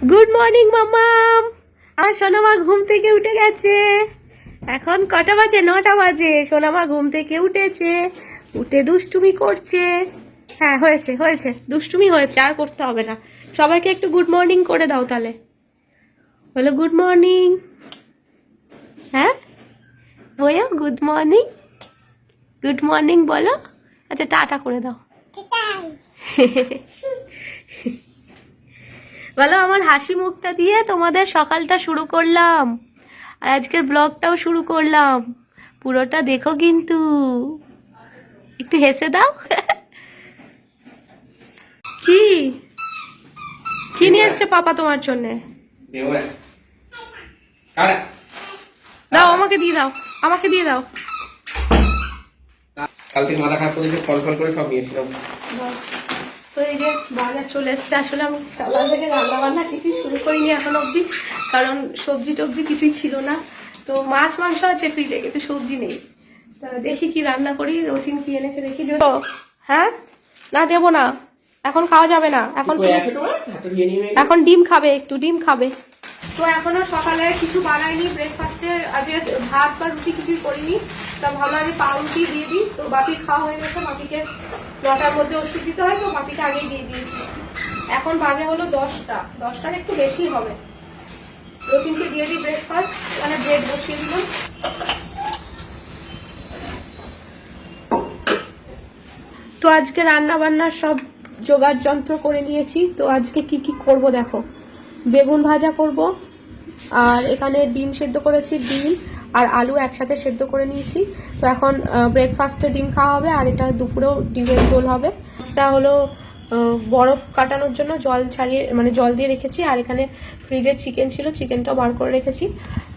Good morning মাম্মাম। আমার সোনামা ঘুম থেকে উঠে গেছে। এখন কটা বাজে? 9টা বাজে। সোনামা ঘুম থেকে উঠেছে, উঠে দুষ্টুমি করছে। হ্যাঁ, হয়েছে হয়েছে, দুষ্টুমি হয়েছে, আর করতে হবে না। সবাইকে একটু গুড মর্নিং করে দাও তাহলে। বলো গুড মর্নিং। হ্যাঁ বলো গুড মর্নিং, গুড মর্নিং বলো। আচ্ছা টাটা করে দাও। বলো আমার হাসি মুখটা দিয়ে তোমাদের সকালটা শুরু করলাম, আর আজকের ব্লগটাও শুরু করলাম। পুরোটা দেখো কিন্তু, একটু হেসে দাও। কি কি নিয়ে এসছে পাপা তোমার জন্য? দাও আমাকে দিয়ে দাও, আমাকে দিয়ে দাও। কাল থেকে মাথা খারাপ করে ফল ফল করে সব নিয়েছিলাম। তো এই যে বাজার চলে এসছে। আসলে আমি সকাল থেকে রান্না বান্না কিছুই শুরু করিনি এখন অবধি, কারণ সবজি টবজি কিছুই ছিল না। তো মাছ মাংস আছে ফ্রিজে, কিন্তু সবজি নেই। তা দেখি কি রান্না করি। রথিন কি এনেছে দেখি। হ্যাঁ না দেবো না, এখন খাওয়া যাবে না। এখন ডিম খাবে, একটু ডিম খাবে। তো এখনো সকালে কিছু বানাইনি ব্রেকফাস্টে, আজকে ভাত বা রুটি কিছুই করিনি। তা ভাবলাম যে পাউরুটি দিয়ে দিই। তো বাপির খাওয়া হয়ে গেছে, বাপিকে 9টার মধ্যে ওষুধ দিতে হয়, তো বাপিকে আগেই দিয়ে দিয়েছি। এখন বাজে হলো 10টার একটু বেশি হবে। রতিনকে দিয়ে দিই ব্রেকফাস্ট, মানে ব্রেড বসিয়ে দিলাম। তো আজকে রান্না বান্নার সব জোগাড় যন্ত্র করে নিয়েছি। তো আজকে কি কি করব দেখো। বেগুন ভাজা করব, আর এখানে ডিম সেদ্ধ করেছি, ডিম আর আলু একসাথে সেদ্ধ করে নিয়েছি। তো এখন ব্রেকফাস্টে ডিম খাওয়া হবে, আর এটা দুপুরেও ডিমের ঝোল হবে। এটা হলো বরফ কাটানোর জন্য জল ছাড়িয়ে, মানে জল দিয়ে রেখেছি। আর এখানে ফ্রিজে চিকেন ছিল, চিকেনটাও বার করে রেখেছি।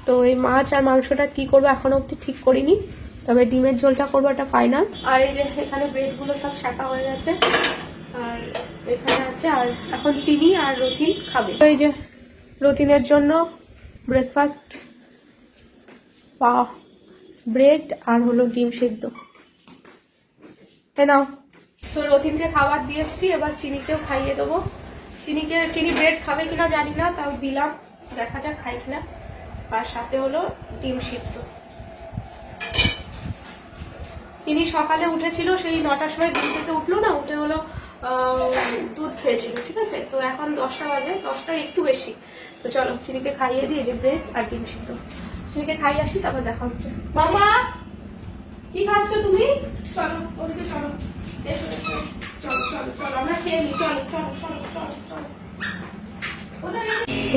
তো এই মাছ আর মাংসটা কি করবো এখনো অবধি ঠিক করিনি, তবে ডিমের ঝোলটা করবো, এটা ফাইনাল। আর এই যে এখানে ব্রেডগুলো সব শাকা হয়ে গেছে, আর এখানে আছে। আর এখন চিনি আর রথিন খাবে। তো এই যে রথিনের জন্য ব্রেকফাস্ট, ব্রেড আর হলো ডিম সেদ্ধ। নাও। তো রথিনকে খাবার দিয়ে এসছি, এবার চিনিকেও খাইয়ে দেবো। চিনি ব্রেড খাবে কিনা জানি না, তাও দিলাম, দেখা যাক খাই কিনা। আর সাথে হলো ডিম সিদ্ধ। চিনি সকালে উঠেছিল, সেই 9টার সময় ঘুম থেকে উঠলো না, উঠে হলো দুধ খেয়েছিল, ঠিক আছে। তো এখন 10টা বাজে, 10টার একটু বেশি। তো চলো চিনিকে খাইয়ে দিই, যে ব্রেড আর ডিম সিদ্ধ। চিনিকে খাইয়ে আসি, তারপর দেখা হচ্ছে। মামা কি খাচ্ছ তুমি? চলো ওদিকে চলো, এসো এসো, চলো চলো চলো আমরা খেয়ে নিই, চলো চলো চলো চলো চলো।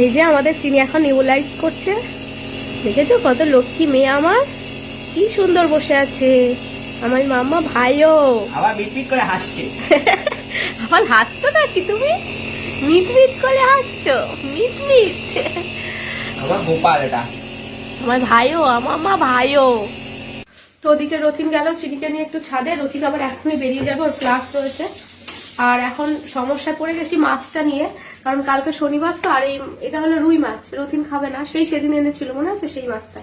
এই যে আমাদের চিনি এখন নিউলাইজ করছে, দেখেছো কত লক্ষ্মী মেয়ে আমার, কি সুন্দর বসে আছে আমার মাম্মা। ভাইও আবার মিটমিট করে হাসছে। আবার হাসছো নাকি তুমি? মিটমিট করে হাসছো, মিটমিট। আমার গোপাল এটা, আমার ভাইও, আমার মা ভাইও। তো ওদিকে রথিন গেল চিনিকে নিয়ে একটু ছাদে। রথিন আবার এখনই বেরিয়ে যাবে, ওর ক্লাস রয়েছে। আর এখন সমস্যা পড়ে গেছি মাছটা নিয়ে, কারণ কালকে শনিবার তো। আর এটা হলো রুই মাছ, রথিন খাবে না। সেদিন এনেছিল মনে আছে সেই মাছটা,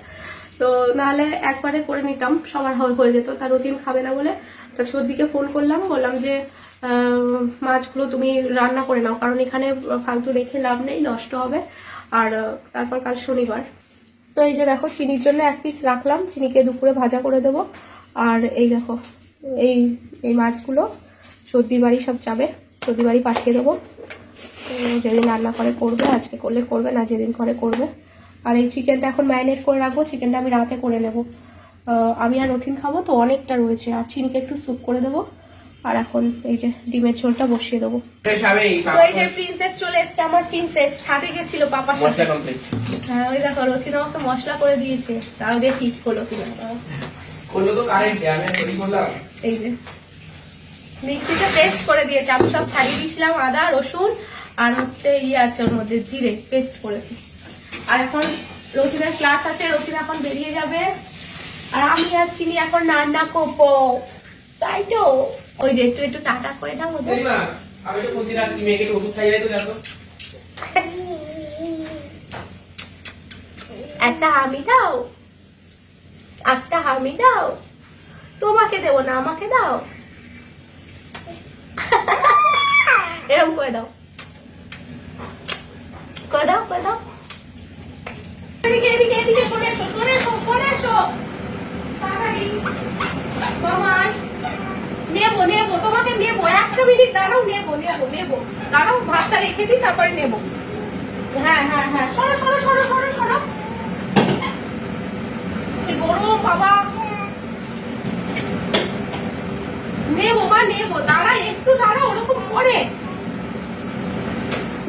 তো নাহলে একবারে করে নিতাম, সবার হয়ে যেত। তার রথিন খাবে না বলে তা সর্দিকে ফোন করলাম, বললাম যে মাছগুলো তুমি রান্না করে নাও, কারণ এখানে ফালতু রেখে লাভ নেই, নষ্ট হবে। আর তারপর কাল শনিবার। তো এই যে দেখো চিনির জন্য এক পিস রাখলাম, চিনিকে দুপুরে ভাজা করে দেবো। আর এই দেখো এই মাছগুলো সর্দির বাড়ি সব যাবে, সর্দির বাড়ি পাঠিয়ে দেবো। যেদিন রান্না করে করবে, আজকে করলে করবে, না যেদিন করে করবে। আর এই চিকেনটা এখন ম্যারিনেট করে রাখবো, চিকেনটা আমি রাতে করে নেবো। আমি আর রথিন খাবো তো, অনেকটা রয়েছে। আর চিনিকে একটু স্যুপ করে দেবো। আর এখন এই যে ডিমের ঝোলটা বসিয়ে দেবো। তো এই যে প্রিন্সেস চলে এসছে, আমার প্রিন্সেস ছাদে গেছিল পাপার সাথে। হ্যাঁ ওই দেখো রথিন আমাকে মশলা করে দিয়েছে, তারও দেখি হলো কিনা। এই যে মিক্সিতে পেস্ট করে দিয়েছে, আমি সব ছাড়িয়ে দিয়েছিলাম, আদা রসুন আর হচ্ছে আছে ওর মধ্যে, জিরে পেস্ট করেছি। আর এখন রথিনের ক্লাস আছে, রথিন এখন বেরিয়ে যাবে। আর আমি আর চিনি এখন রান্না করবো, তাই তো। ওই যে একটু একটু টাটা করে দাও ওদের। আমি তো প্রতি রাত মেয়েকে ওষুধ খাইয়ে তো জানো। একটা হামি দাও, একটা হামি দাও। তোমাকে দেবো না, আমাকে দাও। এরকম করে দাও। করে দাও করে দাও। এদিকে এদিকে এদিকে সরে এসো সরে এসো সরে এসো তাড়াতাড়ি। মামাই নেবো নেবো তোমাকে নেবো, একটা মিনিট দাঁড়াও, নেবো নেবো নেবো, দাঁড়াও ভাতটা রেখে দিই তারপরে নেবো। হ্যাঁ হ্যাঁ হ্যাঁ সরো সরো সরো সরো সরো। গরম বাবা, নেবো মা নেবো, দাঁড়া একটু দাঁড়া, ওরকম করে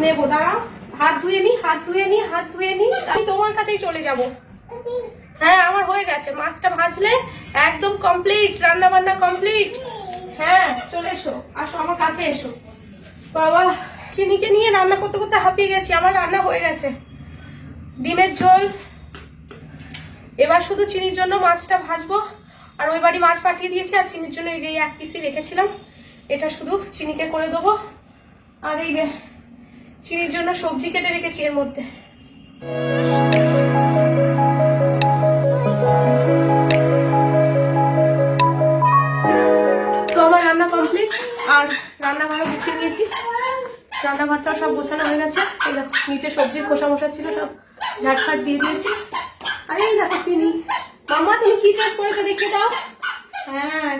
নেবো, দাঁড়াও হাত ধুয়ে নি হাত ধুয়ে নি হাত ধুয়ে নি, আমি তোমার কাছেই চলে যাব। হ্যাঁ আমার হয়ে গেছে, মাছটা ভাজলে একদম কমপ্লিট, রান্না বান্না কমপ্লিট। হ্যাঁ চলে এসো, আসো আমার কাছে এসো। বাবা চিনিকে নিয়ে রান্না করতে করতে হাঁপিয়ে গেছি, আমার রান্না হয়ে গেছে। ডিমের ঝোল, এবার শুধু চিনির জন্য মাছটা ভাজবো, আর ওই বাড়ি মাছ পাঠিয়ে দিয়েছি, আর চিনির জন্য এই যে এক পিসি রেখেছিলাম, এটা শুধু চিনিকে করে দেবো। আর এই যে চিনির জন্য সবজি কেটে রেখেছি এর মধ্যে। তো আমার রান্না কমপ্লিট, আর রান্নাঘরও গুছিয়ে নিয়েছি, রান্নাঘরটাও সব গোছানো হয়ে গেছে। এই দেখো নিচে সবজির খোসা মোসা ছিল সব ঝাটফাট দিয়ে দিয়েছি। আর এই দেখো চিনি, মাম্মা তুমি কি ড্রেস করেছো দেখে দাও। হ্যাঁ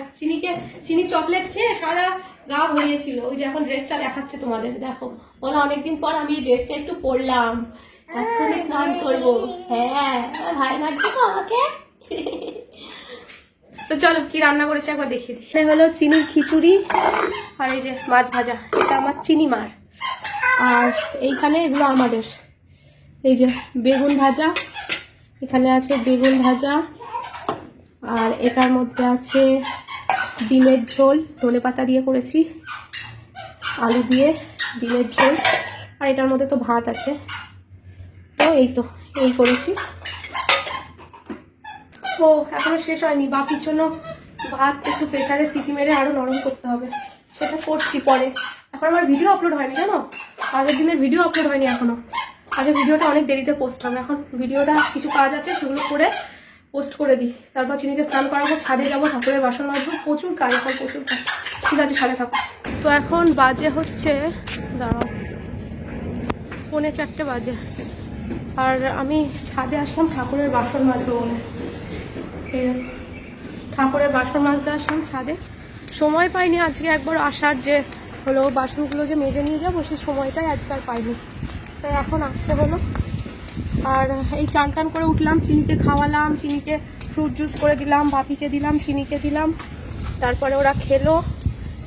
চিনি চকলেট খেয়ে সারা গা ভরিয়েছিল, ওই যে এখন ড্রেসটা দেখাচ্ছে তোমাদের, দেখো বলো অনেকদিন পর আমি এই ড্রেসটা একটু পরলাম, এখন স্নান করবো। হ্যাঁ ভাই লাগছে তো আমাকে। তো চলো কি রান্না করেছে একবার দেখিয়ে দিই। এটা হলো চিনির খিচুড়ি, আর এই যে মাছ ভাজা, এটা আমার চিনি মার। আর এইখানে এগুলো আমাদের, এই যে বেগুন ভাজা, এখানে আছে বেগুন ভাজা, আর এটার মধ্যে আছে ডিমের ঝোল, ধনেপাতা দিয়ে করেছি, আলু দিয়ে ডিমের ঝোল, আর এটার মধ্যে তো ভাত আছে। তো এই করেছি। ও এখনো শেষ হয়নি, বাপির জন্য ভাত একটু প্রেসারে সিটি মেরে আরো নরম করতে হবে, সেটা করছি পরে। এখন আমার ভিডিও আপলোড হয়নি জানো, আগের দিনের ভিডিও আপলোড হয়নি এখনো, আগে ভিডিওটা অনেক দেরিতে পোস্ট হবে। এখন ভিডিওটা কিছু কাজ আছে সেগুলো করে পোস্ট করে দিই, তারপর চিনিকে স্নান করাবো, ছাদে যাবো, ঠাকুরের বাসন মাজবো, প্রচুর কাজ এখন প্রচুর কাজ। ঠিক আছে সাথে থাকো। তো এখন বাজে হচ্ছে দাঁড়াও 3:45 বাজে, আর আমি ছাদে আসলাম ঠাকুরের বাসন মাজবো বলে। ঠাকুরের বাসন মাজতে আসলাম ছাদে, সময় পাইনি আজকে একবার আসার, যে হলো বাসনগুলো যে মেজে নিয়ে যাবো সেই সময়টাই আজকে আর পাইনি, তাই এখন আসতে হলো। আর এই চান টান করে উঠলাম, চিনিকে খাওয়ালাম, চিনিকে ফ্রুট জুস করে দিলাম, বাপিকে দিলাম, চিনিকে দিলাম, তারপরে ওরা খেলো,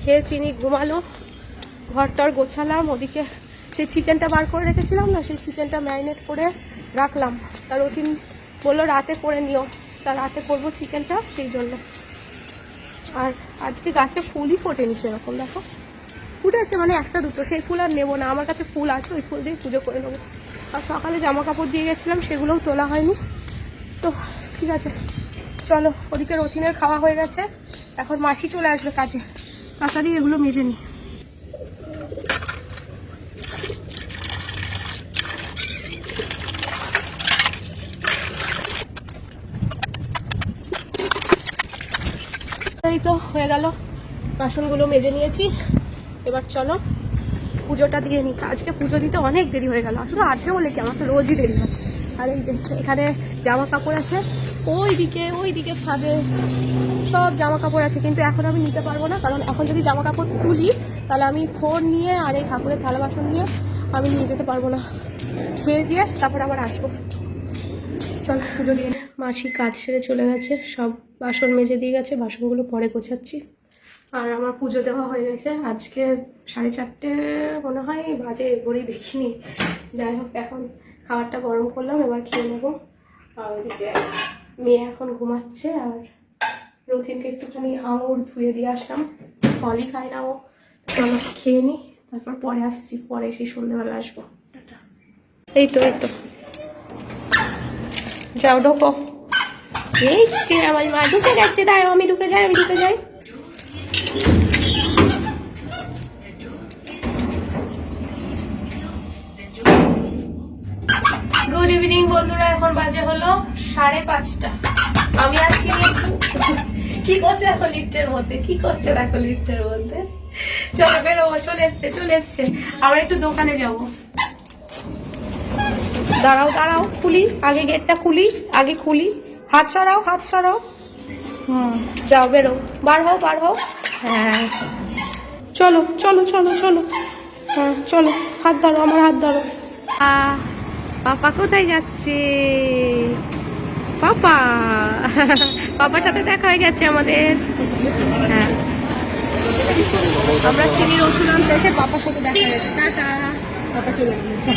খেয়ে চিনি ঘুমালো, ঘরটার গোছালাম। ওদিকে সেই চিকেনটা বার করে রেখেছিলাম না, সেই চিকেনটা ম্যারিনেট করে রাখলাম, তার ওদিন বললো রাতে করে নিও, তা রাতে করবো চিকেনটা, সেই জন্য। আর আজকে গাছে ফুলই ফোটেনি সেরকম, দেখো ফুটেছে মানে একটা দুটো, সেই ফুল আর নেবো না, আমার কাছে ফুল আছে, ওই ফুল দিয়ে পুজো করে নেবো। আর সকালে জামা কাপড় দিয়ে গেছিলাম, সেগুলোও তোলা হয়নি। তো ঠিক আছে চলো, ওদিকে রথিনের খাওয়া হয়ে গেছে, এখন মাসি চলে আসবে কাজে, তাড়াতাড়ি এগুলো মেজে নিই। এই তো হয়ে গেল, বাসনগুলো মেজে নিয়েছি, এবার চলো পুজোটা দিয়ে নিই। আজকে পুজো দিতে অনেক দেরি হয়ে গেল, শুধু আজকে বলে কি, আমার তো রোজই দেরি হয়। আর এই যে এখানে জামা কাপড় আছে, ওই দিকে ছাদে সব জামা কাপড় আছে, কিন্তু এখন আমি নিতে পারবো না, কারণ এখন যদি জামা কাপড় তুলি তাহলে আমি ফোন নিয়ে আর এই ঠাকুরের থালা বাসন নিয়ে আমি নিয়ে যেতে পারবো না, খেয়ে দিয়ে তারপর আবার আসবো। চল পুজো দিয়ে। মাসি কাজ সেরে চলে গেছে, সব বাসন মেজে দিয়ে গেছে, বাসনগুলো পরে গোছাচ্ছি। আর আমার পুজো দেওয়া হয়ে গেছে, আজকে 4:30 মনে হয় বাজে, ঘড়ি দেখিনি। যাই হোক এখন খাবারটা গরম করলাম, এবার খেয়ে নেবো। আর ওইদিকে মেয়ে এখন ঘুমাচ্ছে, আর রথিনকে একটুখানি আঙুর ধুয়ে দিয়ে আসলাম, ফলই খায় না ও। চলো খেয়ে নিই, তারপর পরে আসছি, পরে সেই সন্ধ্যেবেলা আসবো। টাটা। এই তো যাও ঢোকো। এই আমার মা ঢুকে গেছে, দাও আমি ঢুকে যাই। গুড ইভিনিং বন্ধুরা, এখন বাজে হলো 5:30। আমি আছি কি করছে দেখো লিফটের মধ্যে, চলো বেরোবো, চলে এসছে। আমরা একটু দোকানে যাবো। দাঁড়াও দাঁড়াও, খুলি আগে, গেটটা খুলি আগে, খুলি। হাত সরাও, হাত সরাও। যাও, বেরো, বার হও, বার হও। হ্যাঁ, চলো চলো চলো চলো। হ্যাঁ চলো, হাত ধরো, আমার হাত ধরো। পাপা কোথায় যাচ্ছে? পাপা পাপার সাথে দেখা হয়ে গেছে আমাদের। হ্যাঁ, আমরা চিনির ওষুধ আনতে এসে পাপার সাথে দেখা হয়ে গেছে। টাটা। পাপা চলে গেছে।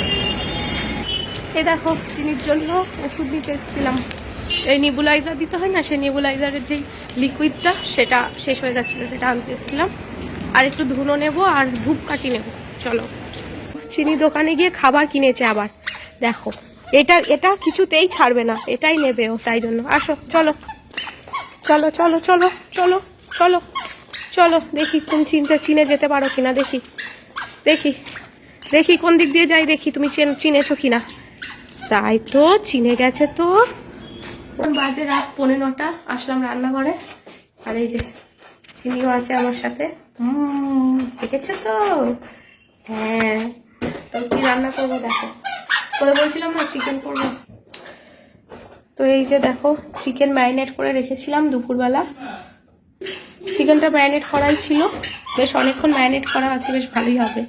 এই দেখো, চিনির জন্য ওষুধ দিতে এসেছিলাম। এই নেবুলাইজার দিতে হয় না, সেই নেবুলাইজারের যেই লিকুইডটা সেটা শেষ হয়ে যাচ্ছিলো, সেটা আনতে এসেছিলাম। আর একটু ধুনো নেব আর ধূপকাঠি নেব। চলো, চিনি দোকানে গিয়ে খাবার কিনেছে আবার। দেখো, এটা কিছুতেই ছাড়বে না, এটাই নেবে ও, তাই জন্য। আসো, চলো চলো চলো চলো চলো চলো চলো। দেখি তুমি চিনে যেতে পারো কিনা, দেখি দেখি দেখি কোন দিক দিয়ে যাই, দেখি তুমি চিনেছো কিনা। তাই তো, চিনে গেছে তো। বাজে রাত 9:15, আসলাম রান্নাঘরে। আর এই যে চিনিও আছে আমার সাথে। দেখেছো তো? হ্যাঁ, তো কি রান্না করবো দেখো। করে বলছিলাম না চিকেন করবো। তো এই যে দেখো, চিকেন ম্যারিনেট করে রেখেছিলাম দুপুরবেলা। চিকেনটা ম্যারিনেট করাই ছিল, বেশ অনেকক্ষণ ম্যারিনেট করা আছে, বেশ ভালোই হবে।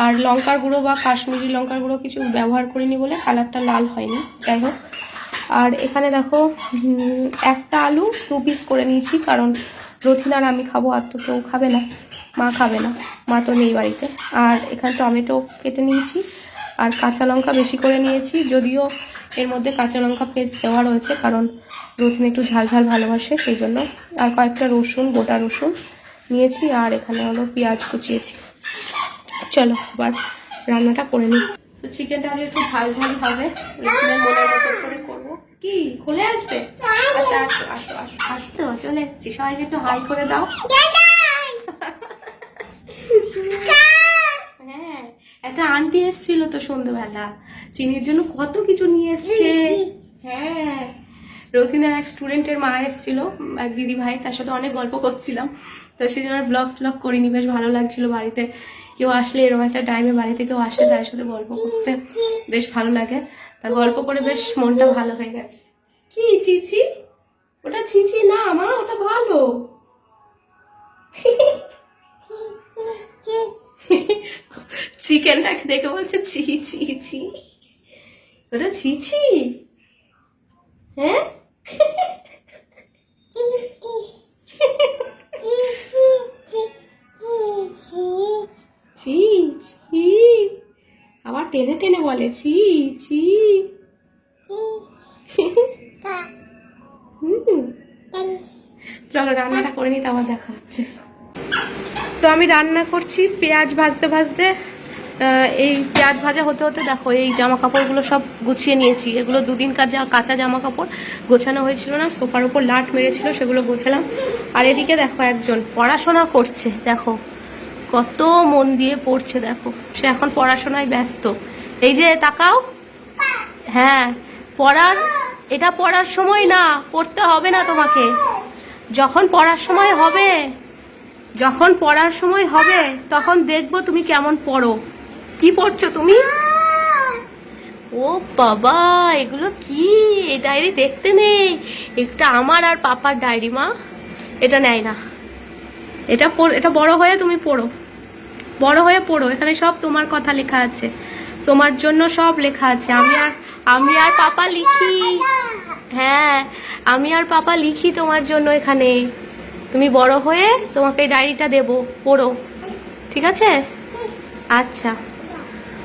আর লঙ্কার গুঁড়ো বা কাশ্মীরি লঙ্কার গুঁড়ো কিছু ব্যবহার করিনি বলে কালারটা লাল হয়নি। যাই হোক, আর এখানে দেখো একটা আলু 2 পিস করে নিয়েছি, কারণ রথিন আর আমি খাবো, আর তো কেউ খাবে না, মা খাবে না, মা তো নেই বাড়িতে। আর এখানে টমেটো কেটে নিয়েছি, আর কাঁচা লঙ্কা বেশি করে নিয়েছি, যদিও এর মধ্যে কাঁচা লঙ্কা পেস্ট দেওয়া রয়েছে, কারণ রথিন একটু ঝাল ঝাল ভালোবাসে সেই জন্য। আর কয়েকটা রসুন, গোটা রসুন নিয়েছি, আর এখানে হলো পেঁয়াজ কুচিয়েছি। চলো এবার রান্নাটা করে নিই। তো চিকেনটা আগে একটু ঝাল ঝাল হবে, রসুনের মনের মতো করে করবো। কি খুলে আসবে? আচ্ছা, আসো আসো আসো আসো। তো চলে এসেছি, সবাইকে একটু হাই করে দাও। হ্যাঁ, একটা আন্টি এসেছিল তো সন্ধ্যেবেলা, চিনির জন্য কত কিছু নিয়ে এসছে। হ্যাঁ, রথিনের এক স্টুডেন্টের মা এসেছিল, এক দিদি ভাই, তার সাথে অনেক গল্প করছিলাম। তো সেই জন্য ব্লগ করিনি, বেশ ভালো লাগছিল। বাড়িতে কেউ আসলে, এরকম একটা টাইমে বাড়িতে কেউ আসলে তার সাথে গল্প করতে বেশ ভালো লাগে। তা গল্প করে বেশ মনটা ভালো হয়ে গেছে। কি চিচি? ওটা চিচি না মা, ওটা ভালো। চিকেনটাকে দেখে বলছে ছি ছি ছি, ওটা ছিছি। হ্যাঁ, ছি ছি, আবার টেনে টেনে বলে ছি ছি। চলো রান্নাটা করে নিই, আবার দেখা হচ্ছে। তো আমি রান্না করছি, পেঁয়াজ ভাজতে ভাজতে, এই পেঁয়াজ ভাজা হতে হতে দেখো এই জামা কাপড়গুলো সব গুছিয়ে নিয়েছি। এগুলো দুদিনকার কাঁচা জামা কাপড়, গোছানো হয়েছিল না, সোফার উপর লাট মেরেছিল, সেগুলো গোছালাম। আর এদিকে দেখো একজন পড়াশোনা করছে, দেখো কত মন দিয়ে পড়ছে, দেখো সে এখন পড়াশোনায় ব্যস্ত। এই যে তাকাও, হ্যাঁ এটা পড়ার সময় না, পড়তে হবে না তোমাকে। যখন পড়ার সময় হবে তখন দেখবো তুমি কেমন পড়ো। কি পড়ছো তুমি? ও বাবা, এগুলো কি? এই ডায়েরি দেখতে নেই, এটা আমার আর পাপার ডায়েরি মা, এটা নেয় না। এটা বড় হয়ে তুমি পড়ো, বড় হয়ে পড়ো। এখানে সব তোমার কথা লেখা আছে, তোমার জন্য সব লেখা আছে। আমি আর পাপা লিখি। হ্যাঁ, আমি আর পাপা লিখি তোমার জন্য এখানে। তুমি বড় হয়ে তোমাকে এই ডায়েরিটা দেবো, পড়ো, ঠিক আছে? আচ্ছা,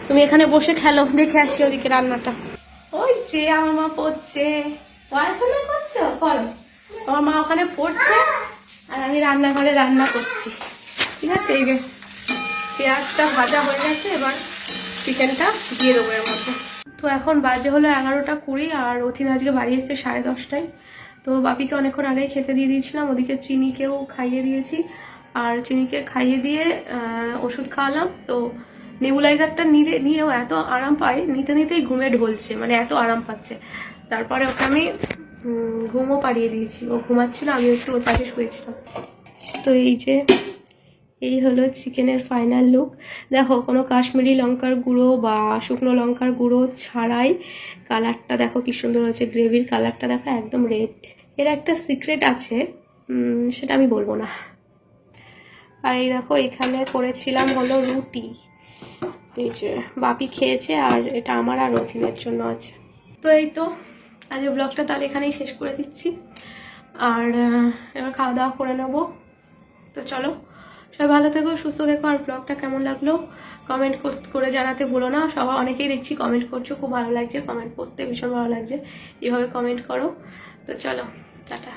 তুমি এখানে বসে খেলো, দেখে আসি ওদিকে রান্নাটা। ওই যে আমার মা পড়ছে, পড়াশোনা করছো, করো। আমার মা ওখানে পড়ছে আর আমি রান্নাঘরে রান্না করছি, ঠিক আছে? এই যে পেঁয়াজটা ভাজা হয়ে গেছে, এবার চিকেনটা দিয়ে দেবো এর মধ্যে। তো এখন বাজে হলো 11:20, আর রথিন আজকে বাড়ি এসছে 10:30টায়। তো বাপিকে অনেকক্ষণ আগেই খেতে দিয়ে দিয়েছিলাম, ওদিকে চিনিকেও খাইয়ে দিয়েছি। আর চিনিকে খাইয়ে দিয়ে ওষুধ খাওয়ালাম। তো নেবুলাইজারটা নিয়েও এত আরাম পায়, নিতে নিতেই ঘুমে ঢলছে, মানে এত আরাম পাচ্ছে। তারপরে ওকে আমি ঘুমও পাড়িয়ে দিয়েছি, ও ঘুমাচ্ছিল, আমি একটু ওর পাশে শুয়েছিলাম। তো এই যে এই হলো চিকেনের ফাইনাল লুক। দেখো কোনো কাশ্মীরি লঙ্কার গুঁড়ো বা শুকনো লঙ্কার গুঁড়ো ছাড়াই কালারটা দেখো কি সুন্দর হয়েছে, গ্রেভির কালারটা দেখো একদম রেড। এর একটা সিক্রেট আছে, সেটা আমি বলবো না। আর এই দেখো এখানে করেছিলাম হলো রুটি, এই যে বাপি খেয়েছে, আর এটা আমার আর রথিনের জন্য আছে। তো এই তো আজকে ব্লগটা তাহলে এখানেই শেষ করে দিচ্ছি, আর এবার খাওয়া দাওয়া করে নেবো। তো চলো, সবাই ভালো থেকো, সুস্থ থেকো, আর ব্লগটা কেমন লাগলো কমেন্ট করে জানাতে ভুলো না। সবাই অনেকেই দেখছি কমেন্ট করছো, খুব ভালো লাগছে, কমেন্ট করতে ভীষণ ভালো লাগছে, এভাবে কমেন্ট করো। তো চলো, টাটা।